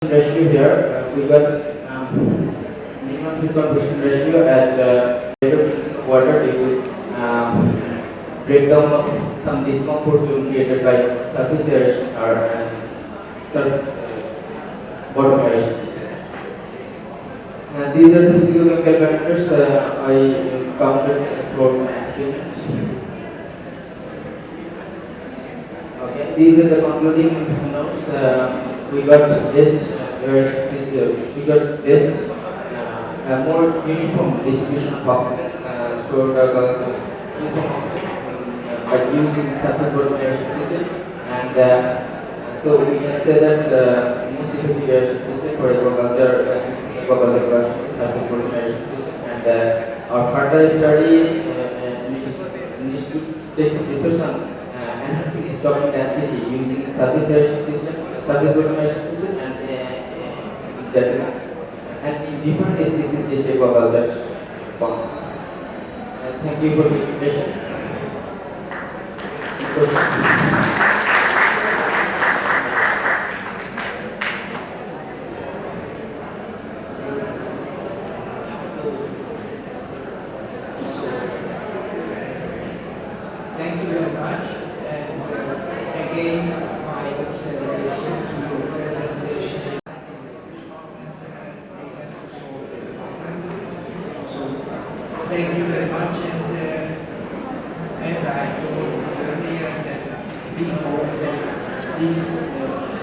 conversion ratio here. We got minimum feed conversion ratio at later mixing of water due to breakdown of some discomfort zone created by surface aeration or bottom aeration system. These are the physical chemical parameters I counted throughout my experiment. Okay, these are the concluding notes. We got this more uniform distribution of oxygen throughout the uniform oxygen by using surface bottom aeration system, and so we can say that most effective aeration system for aquaculture is surface bottom aeration system, and our further study needs to take some research on enhancing stocking density using surface aeration system, surface bottom aeration system, and that is and in different species this aquaculture ponds. Thank you for your patience. Thank you very much. And again, my observation to your presentation. So, thank you very much. And as I told earlier, that we hope that this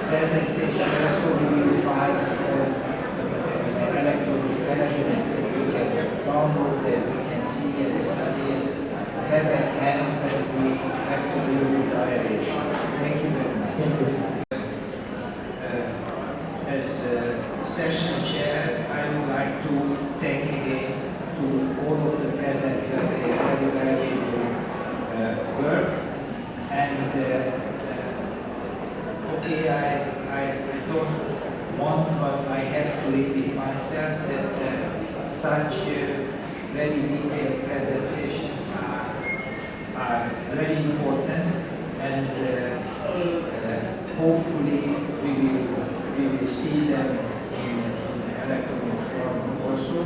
presentation also will find electronic version that we can download, that we can see and study it, have at hand, but we have to do with direction. Thank you very much. As session chair, I would like to thank again to all of the presenters. They very valuable work. And okay, I don't want, but I have to repeat myself that such very detailed presentations are very important, and hopefully we will see them in electronic form also.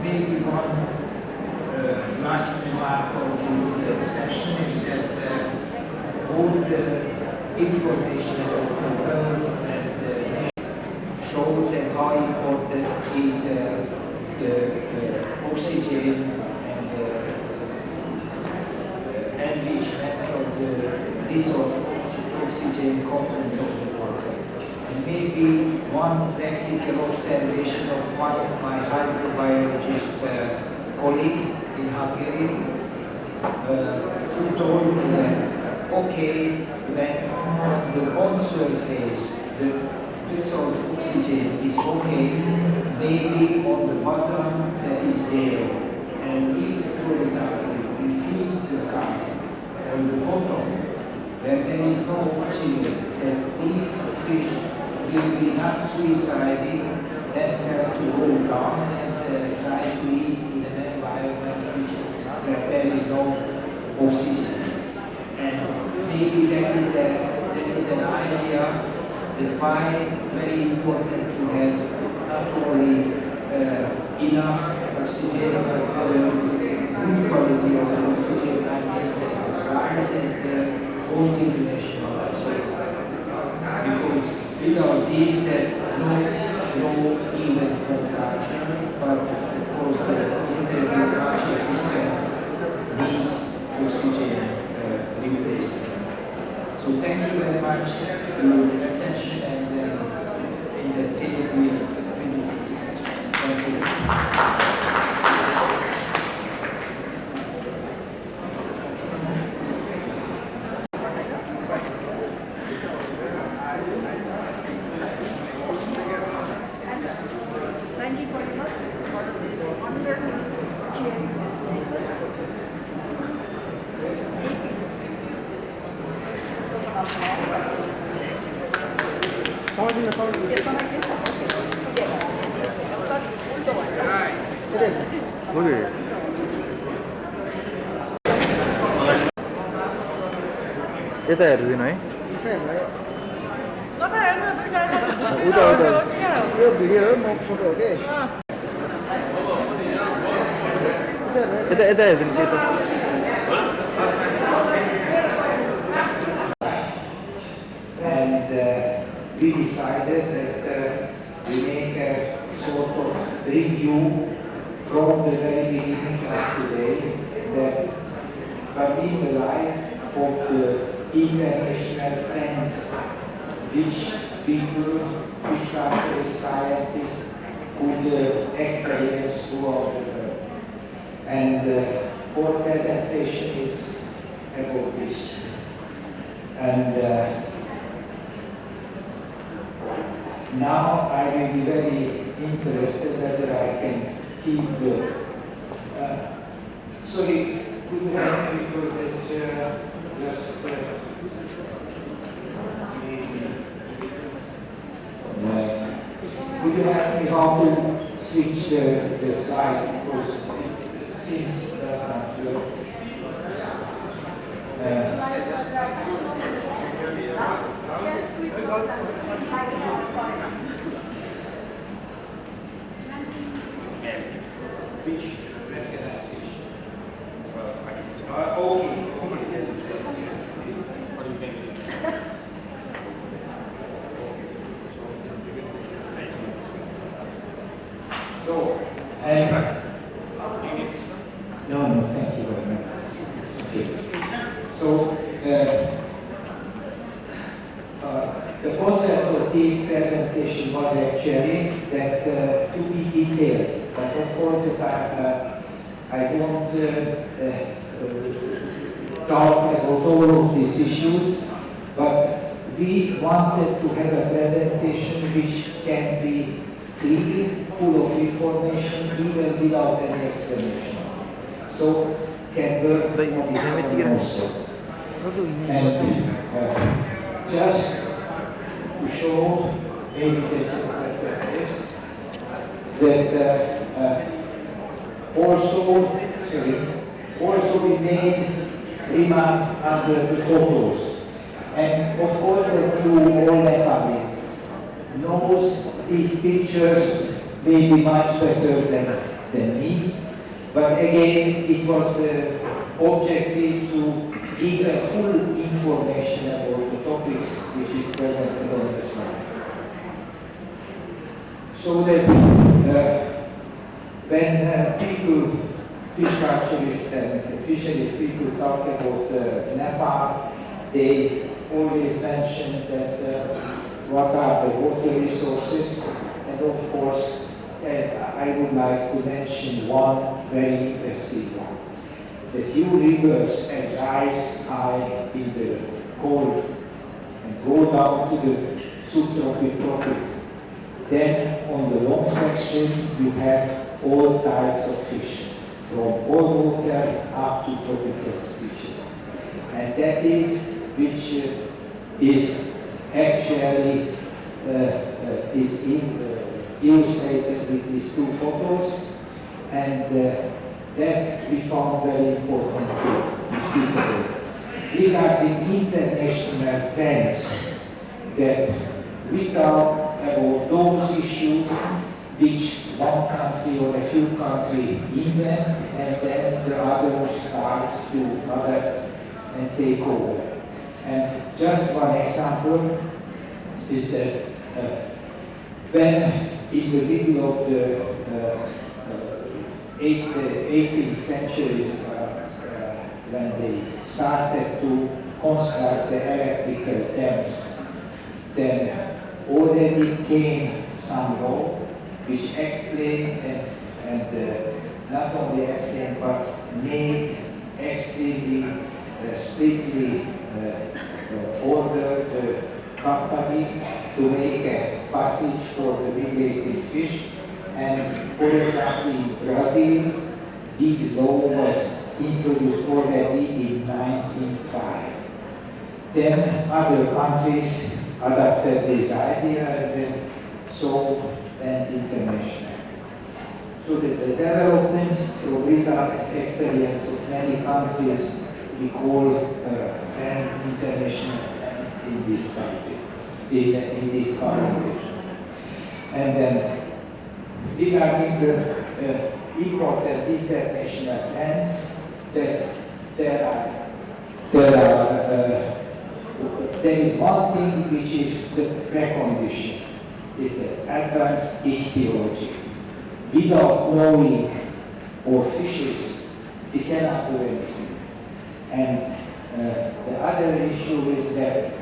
Maybe one last remark of this session is that all the information about the world and shows that how important is the oxygen and enrichment of the dissolved oxygen content of the water. And maybe one practical observation of one of my hydrobiologist colleague in Hungary, who told me that, okay, when on the bone surface the dissolved oxygen is okay, maybe on the bottom there is zero. And if, for example, we feed the carp on the bottom, where there is no oxygen, that these fish will be not suiciding themselves to go down and try to eat in an environment where there is no oxygen. And maybe that is an idea that why very important to have not only enough oxygen, but good quality of the oxygen, and the size and the continuation of also. Because without these, there no even home culture, but of course the intensive culture system needs oxygen replacement. So thank you very much for your attention, and in that case we finish this session. Thank you. Thank you very much for this wonderful sharing this season. यता हेरिदिनु है कता हेर्नु दुईटा udah. 어디야? Yuk, video mau foto, oke? Ada ya, kita. And we decided that we make a sort of review from the very beginning of today, that by in the light of the international trends which people, which cultural scientists could experience throughout the world. And our presentation is about this. And now I will be very interested whether I can keep the. Sorry, could you help me because it's just could you help me how to switch the slides because it seems which where can I switch? Okay. What do you think? So, no, thank you very much. Okay. So, the concept of this presentation was actually that to be detailed, but of course that I won't talk about all of these issues, but we wanted to have a presentation which can be clear, full of information, even without any explanation. So, can work on its own also. And just to show, maybe that is better place, that also we made remarks under the photos. And of course that you all Nepalese knows these pictures may be much better than me, but again it was the objective to give a full information about the topics which is presented on the slide. So that when people, fish culturists and fisheries people talk about Nepal, they always mention that what are the water resources, and of course I would like to mention one very impressive one. The few rivers as rise high in the cold and go down to the subtropic tropics. Then on the long section you have all types of fish, from cold water up to tropical species. And that is which is actually illustrated with these two photos, and that we found very important to speak about. Regarding international trends, that we talk about those issues which one country or a few countries invent, and then the other starts to other and take over. And just one example is that when in the middle of the 18th century, when they started to construct the electrical dams, then already came some law which explained and not only explained but made extremely strictly order the company to make a passage for the migrating fish. And for example, in Brazil, this law was introduced already in 1905. Then other countries adopted this idea, and then so and international. So the development from result experience of many countries we call an international in this country, in this collaboration. And then regarding the important international trends, that there is one thing which is the precondition, is the advanced ichthyology. Without knowing our fishes, we cannot do anything. And the other issue is that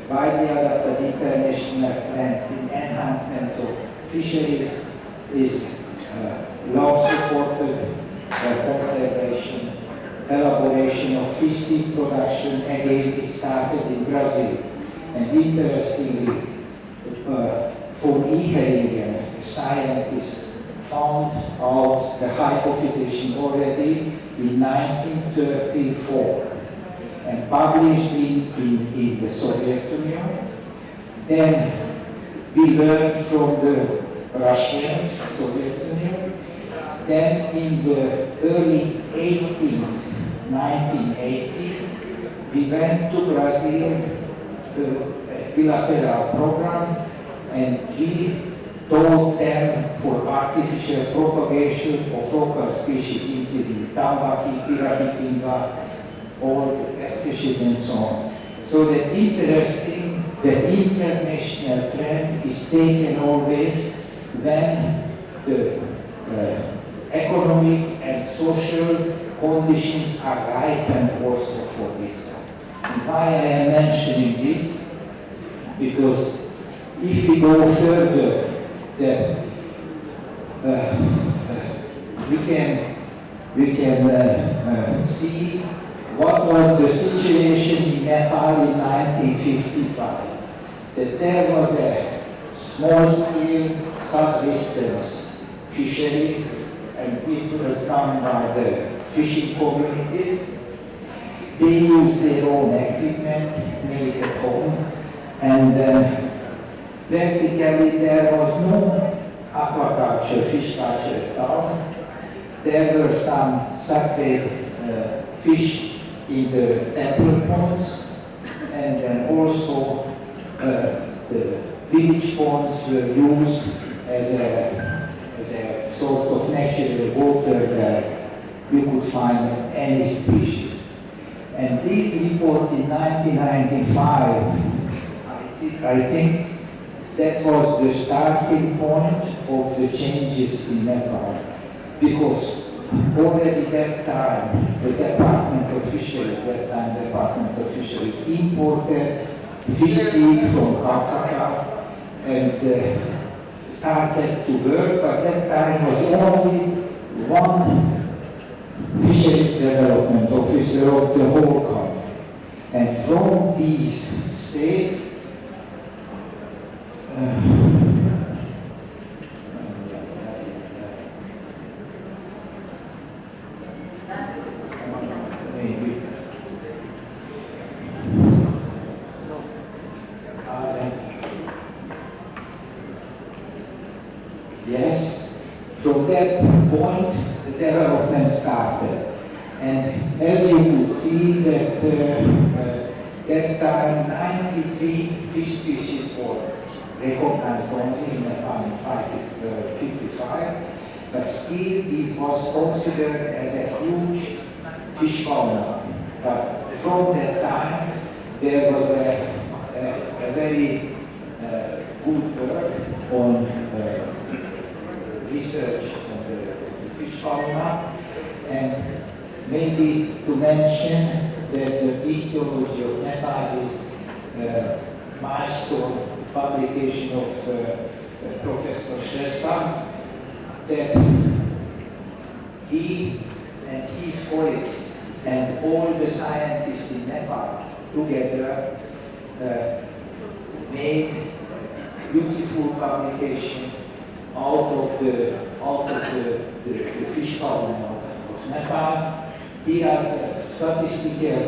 widely adopted international trends in enhancement of fisheries is law supported conservation, elaboration of fish seed production. Again, it started in Brazil. And interestingly, for Iheringen, scientists found out the hypophysician already in 1934 and published it in the Soviet Union. Then we learned from the Russians, Soviet Union. Then in the early 80s, 1980, we went to Brazil, a bilateral program, and we told them for artificial propagation of local species, including tambaqui, pirabitinga, all the catfishes and so on. So the interesting, the international trend is taken always when the economic and social conditions are ripened also for this. And why I am mentioning this? Because if we go further, then we can see what was the situation in Nepal in 1955. That there was a small-scale subsistence fishery, and it was done by the fishing communities. They used their own equipment made at home, and practically there was no aquaculture, fish culture at all. There were some sacred fish in the temple ponds, and then also the village ponds were used as a sort of natural water where you could find any species. And this report in 1995, I think that was the starting point of the changes in Nepal, because already that time, the Department of Fisheries, imported fish seed from Calcutta and started to work, but that time was only one fisheries development officer of the whole country. And from these states, yes, from that point the development started. And as you could see that that time 93 fish species were recognized only in Nepal in 55, but still this was considered as a huge fish fauna. But from that time there was a very good work on research on the fish fauna, and maybe to mention that the ichthyology of Nepal is milestone publication of Professor Shrestha, that he and his colleagues and all the scientists in Nepal together made a beautiful publication out of the fish fauna of Nepal. Here are the statistical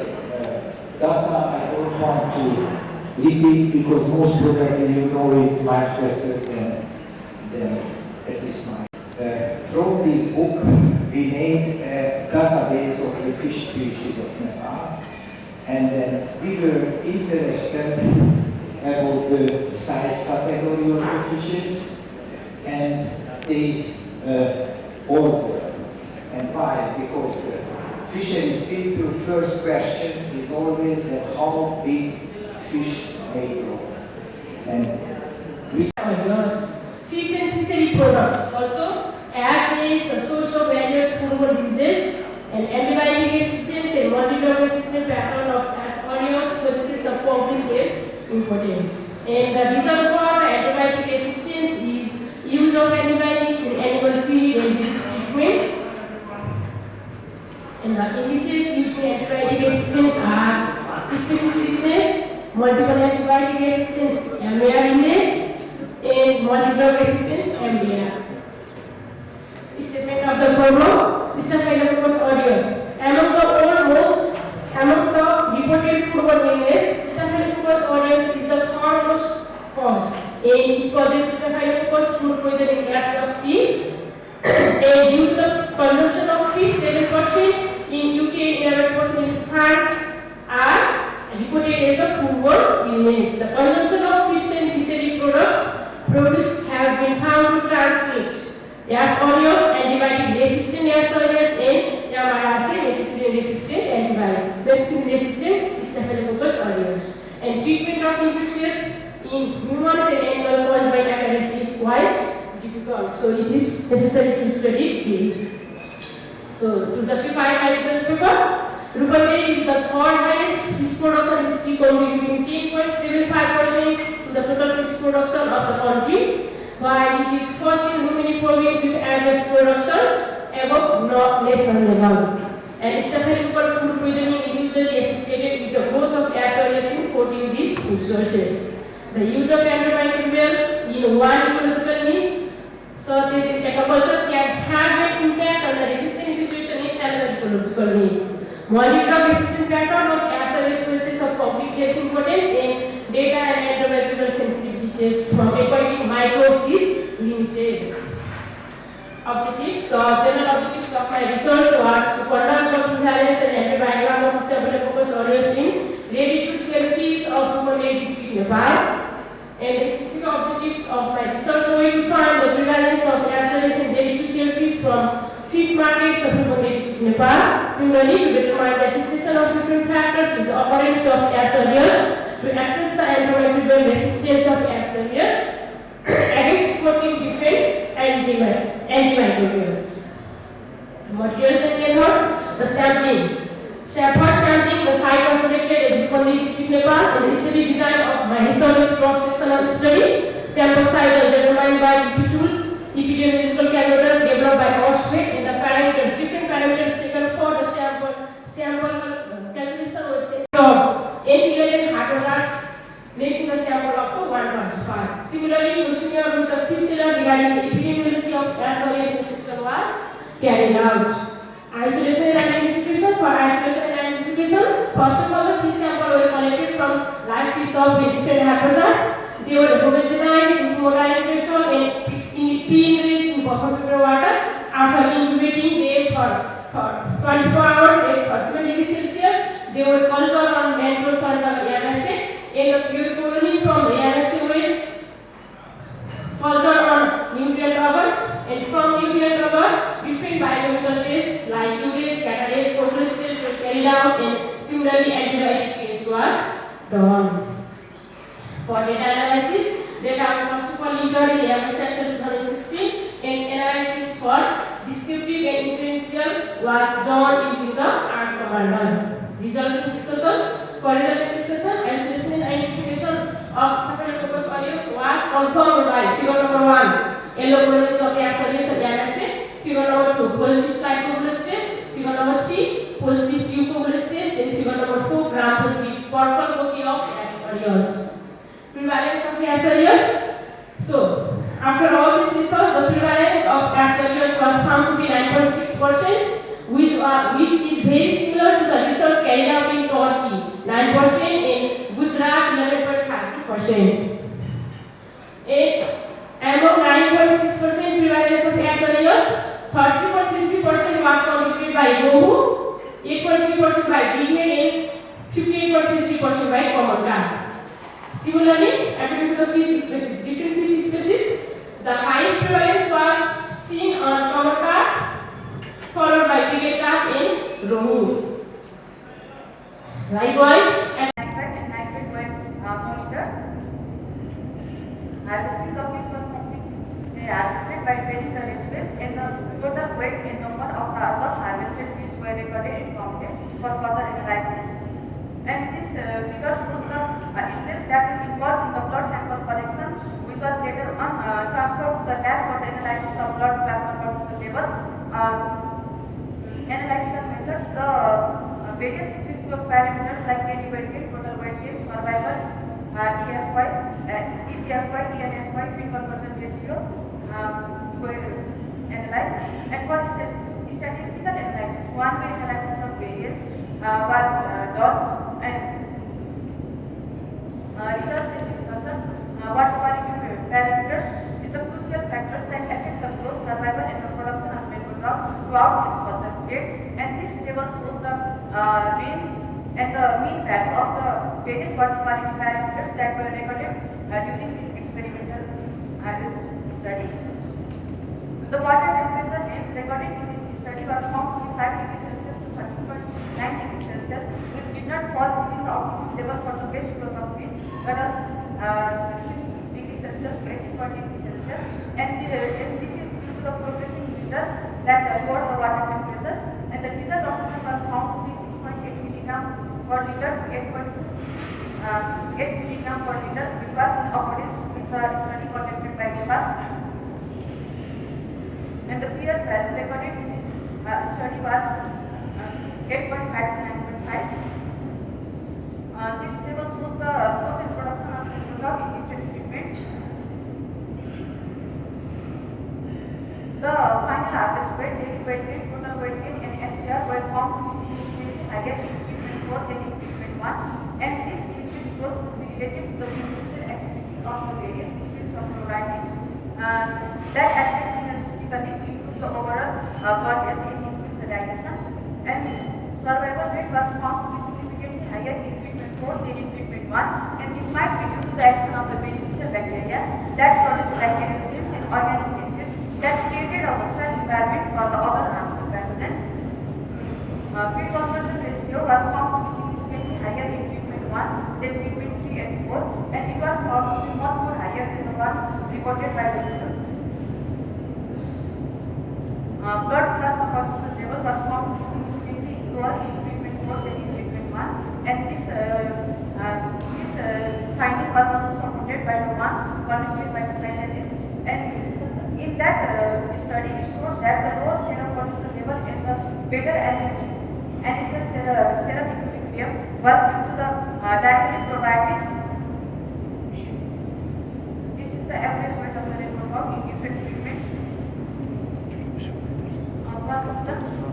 data. I don't want to repeat because most probably you know it much better than at this time. From this book, we made a database of the fish species of Nepal, and then we were interested about the size category of the fishes, and they order and buy, because the fisheries people first question is always that how big fish they grow. And fish and fishery products also add a source of various foodborne diseases and antibiotic resistance and multi-drug resistant pattern of Aspergillus species of public importance. And the reason for the antibiotic resistance is use of antibiotics in animal feed and disease treatment. And the indices used in antibiotic resistance are species sickness, multiple antibiotic resistance, MAR index, and multi-drug resistance, MDR. Statement of the problem, Staphylococcus aureus. Amongst the reported foodborne illness, Staphylococcus aureus is the foremost cause. And it causes Staphylococcus food poisoning as of feed. And due to the consumption of fish, 7% in UK, 11% in France are reported as the foodborne illness. The consumption of fish and fishery products produced have been found to transmit Aspergillus, antibiotic resistant Aspergillus, and medicine resistant antibiotic, medicine resistant Staphylococcus aureus. And treatment of infectious in humans and animals caused by AVASS is quite difficult. So it is necessary to study these. So to justify my research paper, Rupal is the third highest fish production history, contributing 10.75% to the total fish production of the country, while it is first in Romania province with AVASS production above national level. And Staphylococcus food poisoning is usually associated with the growth of Aspergillus in protein-rich food sources. The use of antimicrobial in one ecological niche, such as in aquaculture, can have an impact on the resistant situation in another ecological niche. Multi-drug resistant pattern of Aspergillus species of public health importance and data and antimicrobial sensitivity tests from aquatic microbes is limited. Objectives. The general objectives of my research was to conduct the prevalence and antibiogram of Staphylococcus aureus in ready-to-sell fish of Romania district, Nepal. And the specific objectives of my research were to find the prevalence of Aspergillus in ready-to-sell fish from fish markets of Romania district, Nepal. Similarly, to determine the association of different factors with the occurrence of Aspergillus, to assess the antimicrobial resistance of Aspergillus against 14 different antimicrobials. Materials and methods. The sampling. First sampling, the site was selected as Romania district, Nepal, and the study design of my research cross-sectional study. Sample size was determined by EP tools, epidemiological calculator developed by Oshway, and the parameters, different parameters taken for the sample calculation were set. So, NPL and hydrogas making the sample up to 1.5. Similarly, questionnaire with the fistula regarding the epidemiology of Aspergillus infection was carried out. Isolation and identification. For isolation and identification, first of all, the fish sample were collected from live fish of different habitats. They were homogenized with motile pressure and pre-enriched in buffer filter water. After incubating them for 24 hours at 40 degrees Celsius, they were cultured on mangroves on the AVASS, and the pure colony from the AVASS were cultured on nuclear rubber. And from nuclear rubber, different biological tests like urease, catalase, photolysis tests were carried out, and similarly antibiotic test was done. For data analysis, data first of all entered in AVASS section 2016, and analysis for descriptive and inferential was done using the ARC commander. Results discussion. For result discussion, isolation and identification of Staphylococcus aureus was confirmed by figure number 1. Yellow colonies of Aspergillus and AVASS. Figure number 2, positive cytobulus test. Figure number 3, positive tuberculous test. And figure number 4, gram-positive purple copy of Aspergillus. Prevalence of Aspergillus. So, after all this research, the prevalence of Aspergillus was found to be 9.6%, which is very similar to the research carried out in Turkey, 9%, and Gujarat, 11.52%. Among 9.6% prevalence of Aspergillus, 30.33% was contributed by Rohu, 8.3% by Greenhead, and 58.33% by common carp. Similarly, according to the fish species, different fish species, the highest prevalence Rohu. Likewise, nitrate and nitrate were monitored. Harvesting of fish was completely harvested by weighing the receipts and the total weight and number of the thus harvested fish were recorded and counted for further analysis. And this figure shows the steps that were involved in the blood sample collection, which was later on transferred to the lab for the analysis of blood plasma cortisol level. Analytical methods, the various physical parameters like daily weight gain, total weight gain, survival, EFY, ECFY, ENFY, feed conversion ratio were analyzed. And for statistical analysis, one-way analysis of variance was done, and results in discussion. Water quality parameters is the crucial factors that affect the growth, survival, and the production of rainbow trout throughout its culture period. And this table shows the range and the mean value of the various water quality parameters that were recorded during this experimental study. The water temperature range recorded in this study was from 25 degrees Celsius to 13.9 degrees Celsius, which did not fall within the optimum level for the best growth of fish, but was 16 degrees Celsius to 18 degrees Celsius, and this is due to the progressing winter that lowered the water temperature, and the result oxygen was found to be 6.8 milligram per liter to 8 milligram per liter, which was in accordance with the study conducted by AVASS. And the pH value recorded in this study was 8.5 to 9.5. This table shows the growth and production of rainbow trout in different treatments. The final harvest weight, daily weight gain, total weight gain, and STR were found to be significantly higher in treatment 4 than in treatment 1, and this increased growth would be related to the beneficial activity of the various species of varieties that acted synergistically to improve the overall gut health and increase the digestion. And survival rate was found to be significantly higher in treatment 4 than in treatment 1, and this might be due to the action of the beneficial bacteria that produce bacteriocins and organic acids that created a hostile environment for the other harmful pathogens. Feed conversion ratio was found to be significantly higher in treatment 1 than treatment 3 and 4, and it was found to be much more higher than the one reported by the user. Blood plasma cortisol level was found to be significantly lower in treatment 4 than in treatment 1, and this finding was also supported by the one conducted by the kinetist. And in that study, it showed that the lower serum cortisol level and the better anisal serum equilibrium was due to the dietary probiotics. This is the average weight of the rainbow trout in different treatments. Conclusion: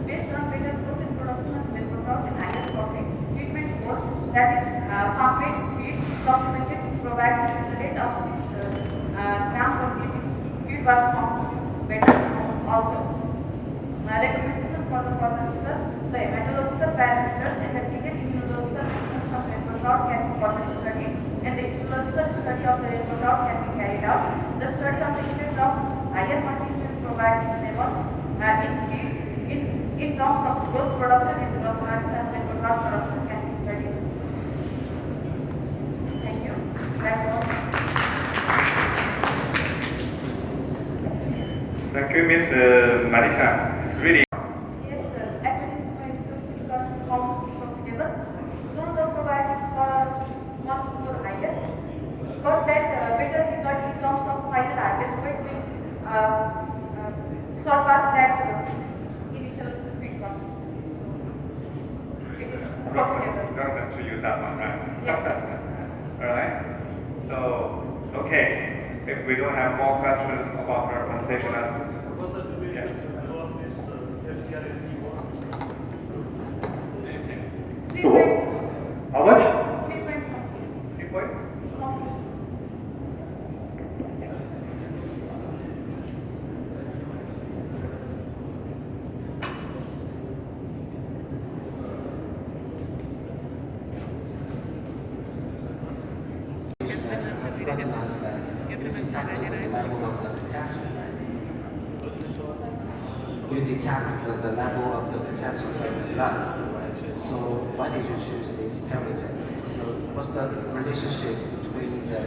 based on better growth and production of rainbow trout and higher profit, treatment 4, that is farm-made feed supplemented with probiotics at the rate of 6 gram per kg feed was found to be better on all those. Recommendation for the further research: the hematological parameters and the clinical immunological response of rainbow trout can be further studied, and the histological study of the rainbow trout can be carried out. The study of the effect of higher multi-strain probiotics level in feed in terms of growth, production, and gross margin of rainbow trout production can be studied. Thank you. That's all. Thank you, Ms. Marika. It's really Yes, according to my research, it was found to be profitable. Though the probiotics was much more higher, but that better result in terms of final harvest weight will surpass that initial feed cost. So it is profitable. relevant to use that one, right? Yes. All right. So, okay. If we don't have more questions about our presentation, let's yeah. How much? 3 point something. 3 point? Something. Recognize that it's detectable the level of the potassium. you detect the level of the catastrophe in the blood, right? So why did you choose this parameter? So what's the relationship between the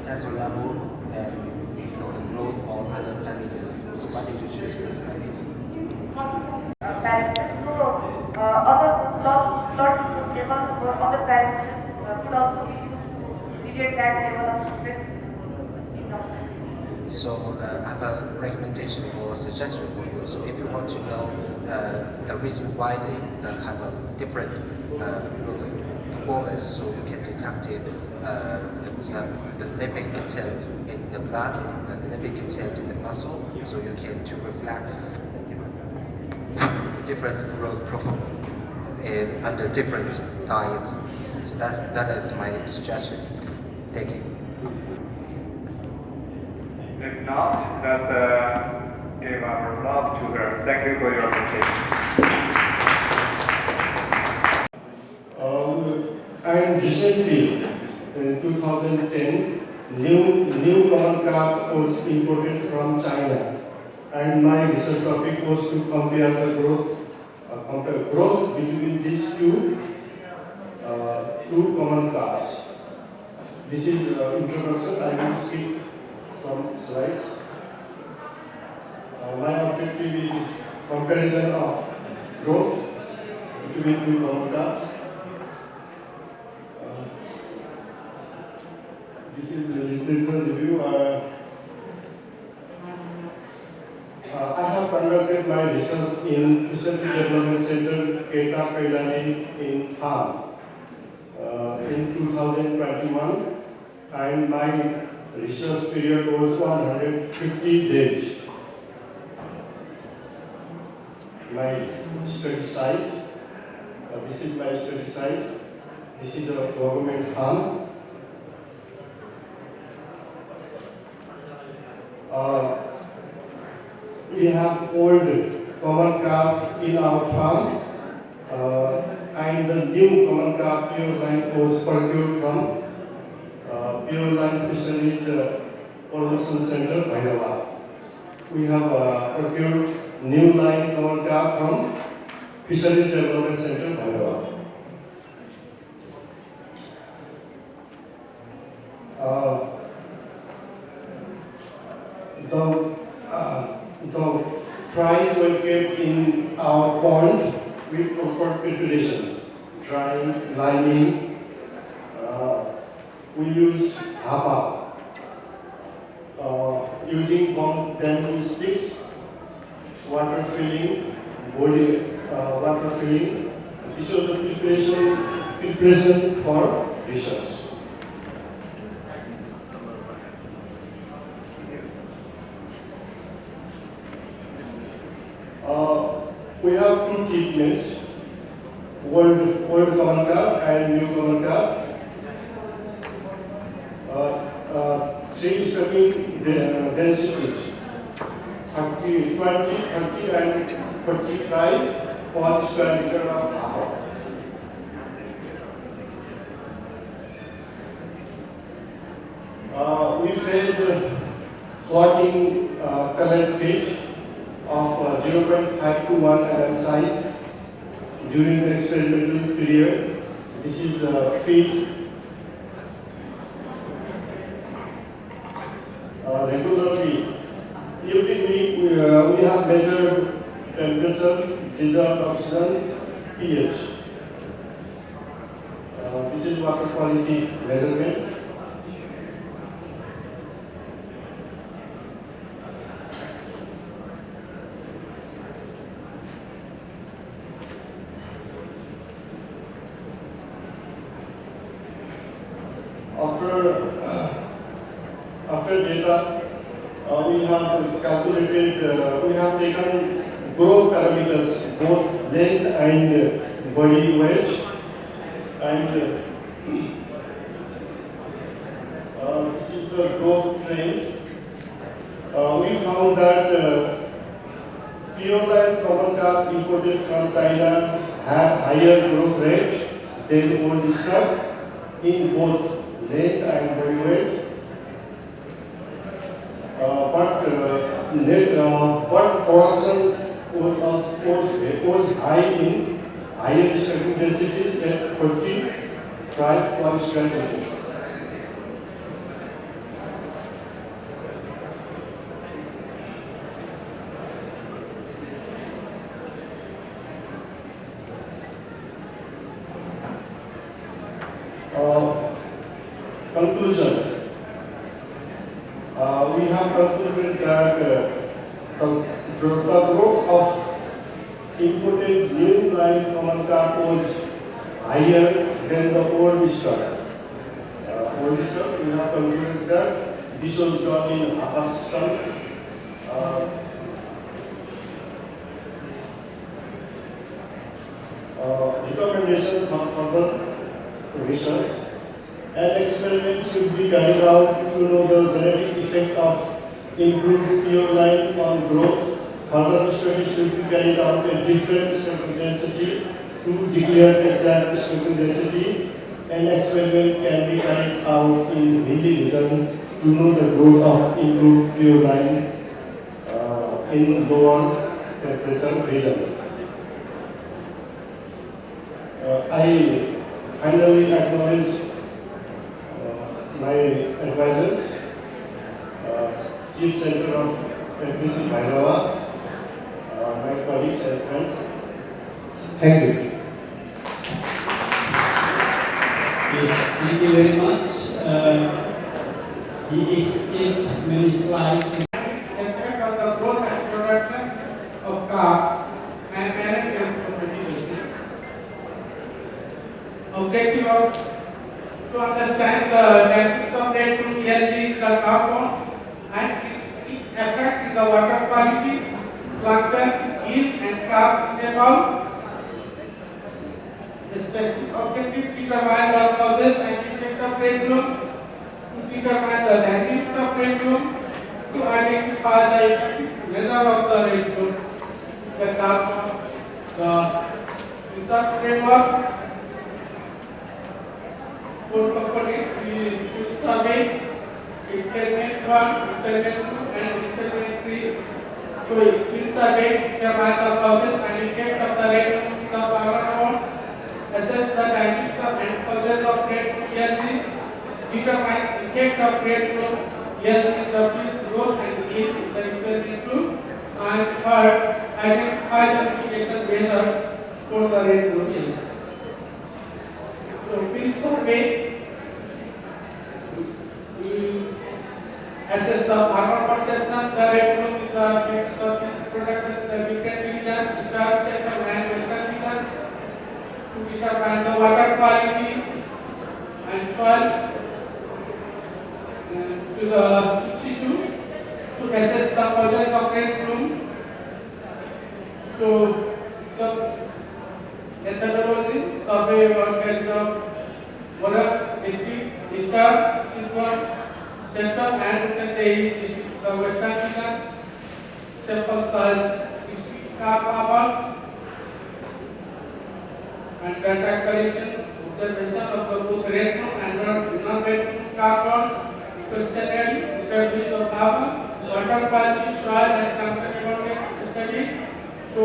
catastrophe level and the growth or other parameters? So why did you choose this parameter? Parameters, so other blood glucose level or other parameters could also be used to relate that level of stress in terms of this. So I have a recommendation or suggestion for you. So if you want to know the reason why they have a different performance, so you can detect it, the lipid content in the blood and the lipid content in the muscle, so you can to reflect different growth profile under different diets. So that is my suggestions. Thank you. If not, let's give our applause to her. Thank you for your presentation. And recently, in 2010, new common carb was imported from China, and my research topic was to compare the growth between these two common carbs. This is introduction. I will skip some slides. My objective is comparison of growth between two common carbs. This is the literature review. I have conducted my research in Research Development Center, Keta Kailani in Farm in 2021, and my research period was 150 days. My study site, this is my study site, this is a government farm. We have old common carb in our farm, and the new common carb pure line was procured from Pure Line Fisheries Promotion Center, Hyderabad. We have procured new line common carb from Fisheries Development Center, Hyderabad. The fries were kept in our pond with proper preparation, drying, liming. We use hapa, using bamboo sticks, water filling. This was the preparation for dishes. We have two treatments, old common carb and new common carb. Three serving densities, 20, 30 and 45 per square meter of hour. We fed floating pellet feed of 0.5 to 1 mm size during the experimental period. This is feed regularly. Every week we have measured temperature, dissolved oxygen, pH. This is water quality measurement. After data, we have calculated, we have taken growth parameters, both length and body weight, and this is the growth trend. We found that pure line common carb imported from China have higher growth rate than old stock in both length and body weight. But production was high in higher certain densities at 14, try 1 strategy. Conclusion. We have concluded that the growth of imported new line common car was higher than the old stock. Old stock, we have concluded that this was done in AVASS. Recommendation for further research and experiments should be carried out to know the genetic effect of improved pure line on growth. Further studies should be carried out at different certain density to declare exact certain density, and experiment can be carried out in hilly region to know the growth of improved pure line in lower temperature region. I finally acknowledge my advisors, Chief Center of FBC Hyderabad, my colleagues and friends. Thank you. Thank you very much. He skipped many slides. Effect of the growth and production of car and management of the objective of to understand the dynamics of rate to ELG, the compound, and its effect in the water quality, plankton, yield, and carb stable. The specific objective to determine the causes and effect of rate bloom, to determine the dynamics of rate bloom, to identify the effective measure of the rate bloom, the compound, the research framework. We survey experiment 1, experiment 2, and experiment 3. So, field survey determine the causes and effect of the rate in the power amount, assess the dynamics and causes of rate ELG, determine effect of rate flow ELG in the field growth and yield in the experiment 2, and third, identify the mitigation measure for the rate flow ELG. So, field survey, we assess the farmer perception, the rate flow in the production, the different region, start sector and western region, to determine the water quality and soil, to the institute, to assess the causes of rate bloom. So, the methodology, survey work as the water, district, star, silver, central, and the western region, sample size, power, and data collection, observation of the both rate and non-rate carbon, questionnaire, interviews of power, water quality, soil, and contaminant study, so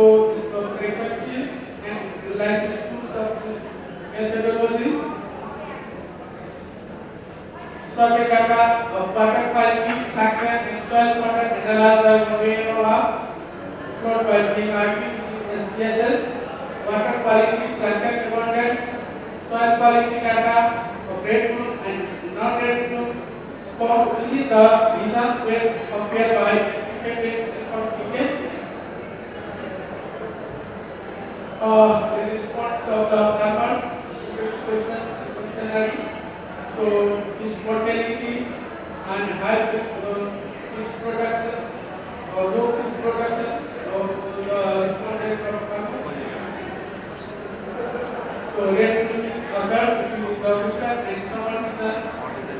the frequency and latitude of methodology. Survey data of water quality, factor, and soil water analyzed by way of flow quality, SPSS, water quality, contact abundance, soil quality data of rate bloom and non-rate bloom for only the reason where compared by effective decay. The response of the farmer questionnaire. So, fish mortality and high fish production or low fish production of the respondents of farmers. So, rate occurs to the winter and summer season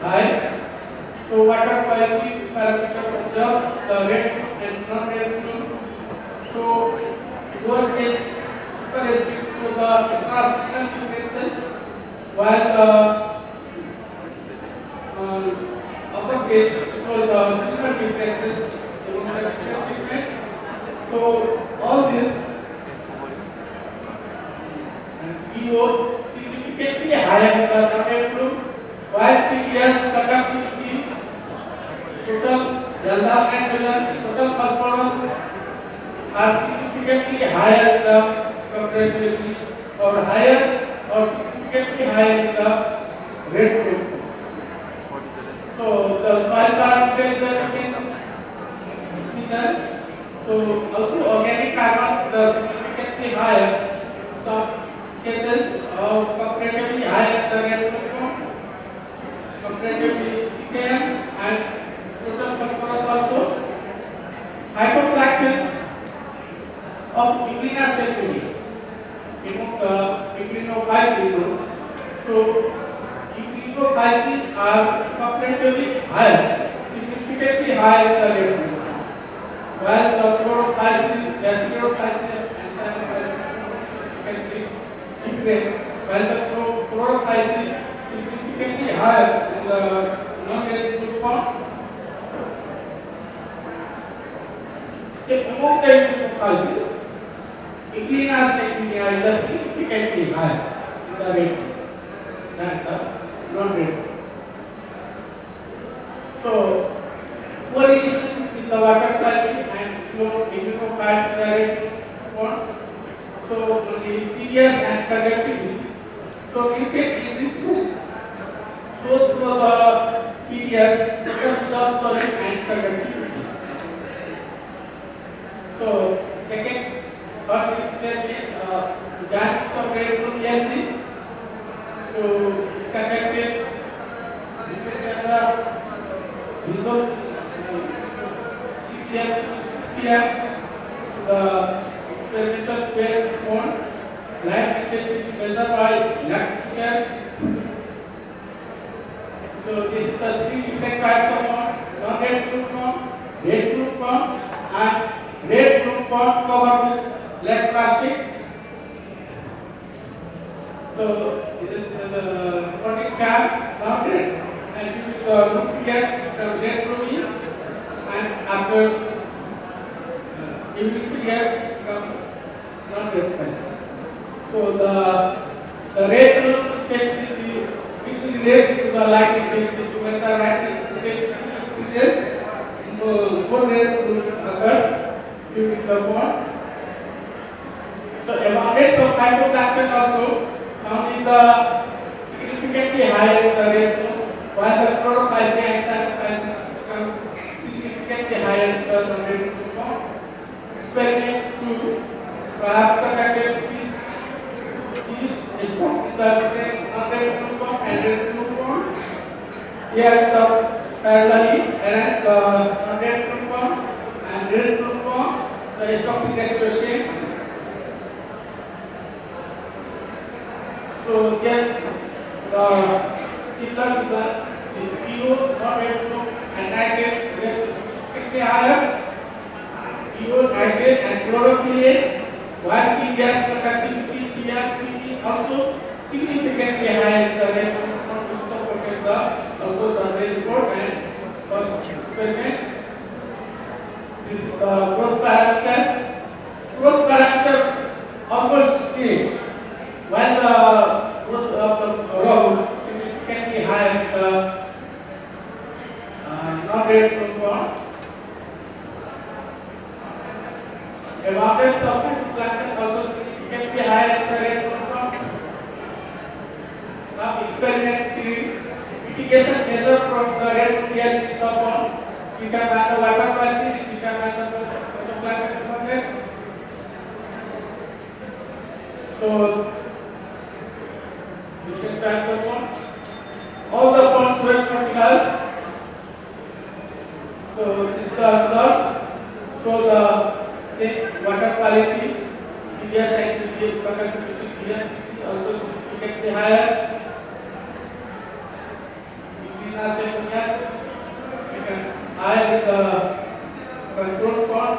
high. So, water quality parameter observed the rate and non-rate bloom. So, lower case corresponds to the intraseasonal differences, while upper case shows the seasonal differences among the different treatment. So all this PO significantly higher compared to while previous conductivity, total delta and total performance are significantly higher comparatively or higher or significantly higher in the red group. So the soil parameter so also organic carbon the significantly higher. Some cases comparatively higher the red group comparatively thicker and total phosphorus also. Hypoplaction of Igneous Igneophytes group. So Igneophytes are comparatively higher, significantly higher in the red group. While the chlorophytes, gasterophytes and significantly different, while the chlorophytes significantly higher in the non-red group form. Among the Igneophytes, Igneous is significantly higher in the red than the non-red. So, correlation with the water quality and Igneophytes red form. So, the TDS and conductivity. So, you can in this group. So, through the TDS, without solid and conductivity. So, second, first is giants of red group ELC. So, conducted result here the experimental pair on light intensity measured by electrical. So, this is the three different types of non-red group form, red group form, and red group form covered with black plastic. So, this is the protein cap non-red, and this is the nuclear red protein, and after nuclear comes non-red. So, the red group intensity relates to the light intensity. When the light intensity increases, more red group occurs during the bond. So, abundance of hypoplankton also found in the significantly higher in the red group, while the chlorophytes and become significantly higher in the non-red group form. Experiment 2, perhaps conducted is found in the non-red group form and red group form. Here the parallelly arranged the non-red group form and red group form, the stochastic expression. So here the similar result is PO non-red group and nitrate significantly higher. PO, nitrate and chlorophyll, while P gas conductivity TRPG also significantly higher in the red group form, which supported the also survey report and experiment. This is the growth parameter. Growth parameter almost same. While the growth of the row significantly higher in the non-red group form. Abundance of hypoplankton also significantly higher in the red group form. Now experiment 3, mitigation measure from the red group ELC form, determine the water quality, determine the phytoplankton content. So you can track the pond. All the ponds were particles. So this is the results. So the water quality, TDS and TDS conductivity here is also significantly higher. Igneous higher with the control pond.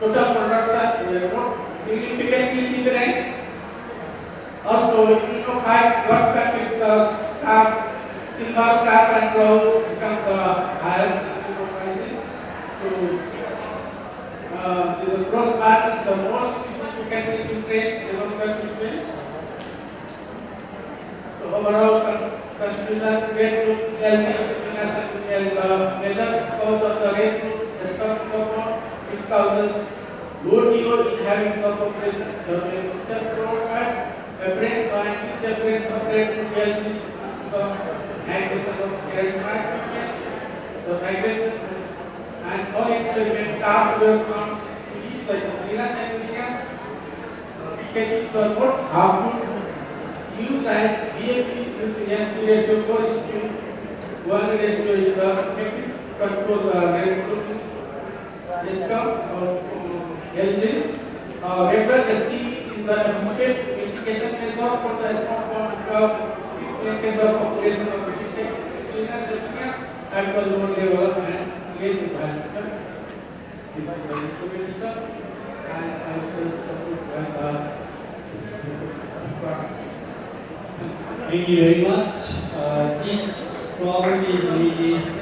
Total production significantly different. Also, Igneophyte blood fat is the carb, silver, carb and gold become the higher. So the most significantly trained development between the overall constitution rate group and the major cause of the rate group is it causes low DO in having the population. The research provide appearance scientific appearance of rate group the migration of character, the migration and all experiment task will come to each the greenhouse engineer getting the what harmful use and BFP with the NP ratio 4:1 ratio is the effective control rate group system LG. Regular SC is the immediate indication measure for the response of the population of greenhouse engineer at the low level and less environmental. This is the information and I will support Thank you very much. This problem is really